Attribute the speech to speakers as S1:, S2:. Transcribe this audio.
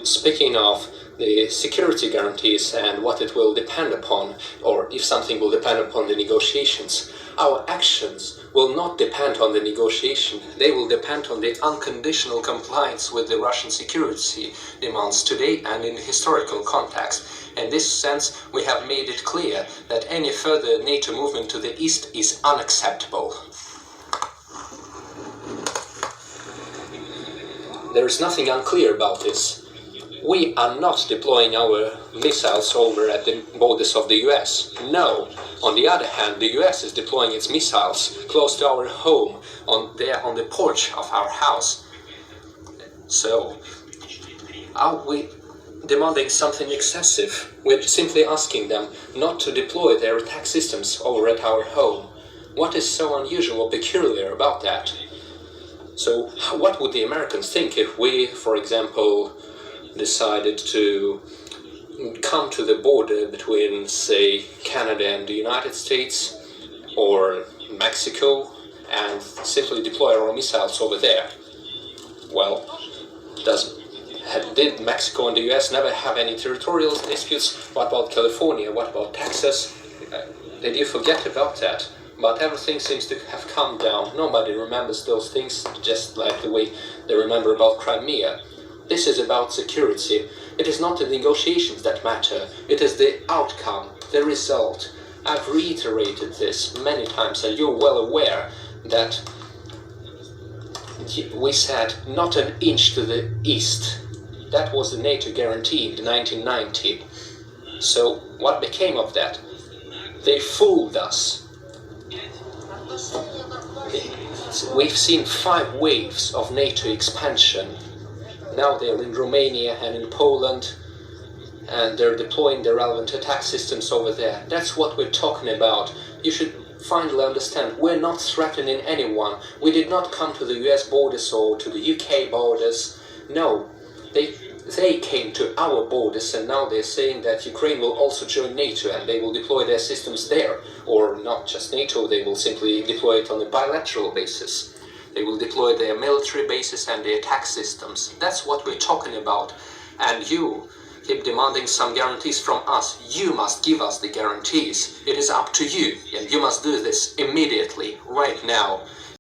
S1: Speaking of the security guarantees and what it will depend upon, or if something will depend upon the negotiations, our actions will not depend on the negotiation. They will depend on the unconditional compliance with the Russian security demands today and in the historical context. In this sense, we have made it clear that any further NATO movement to the east is unacceptable. There is nothing unclear about this. We are not deploying our missiles over at the borders of the US. No. On the other hand, the US is deploying its missiles close to our home, on the porch of our house. So, are we demanding something excessive? We're simply asking them not to deploy their attack systems over at our home. What is so unusual or peculiar about that? So, what would the Americans think if we, for example, decided to come to the border between, say, Canada and the United States or Mexico and simply deploy our missiles over there? Well, did Mexico and the US never have any territorial disputes? What about California? What about Texas? Did you forget about that? But everything seems to have calmed down. Nobody remembers those things, just like the way they remember about Crimea. This is about security. It is not the negotiations that matter. It is the outcome, the result. I've reiterated this many times, and you're well aware that we said not an inch to the east. That was the NATO guarantee in 1990. So what became of that? They fooled us. We've seen 5 waves of NATO expansion. Now they're in Romania and in Poland, and they're deploying the relevant attack systems over there. That's what we're talking about. You should finally understand, we're not threatening anyone. We did not come to the US borders or to the UK borders. No, they came to our borders, and now they're saying that Ukraine will also join NATO and they will deploy their systems there. Or not just NATO, they will simply deploy it on a bilateral basis. They will deploy their military bases and their attack systems. That's what we're talking about. And you keep demanding some guarantees from us. You must give us the guarantees. It is up to you, and you must do this immediately, right now.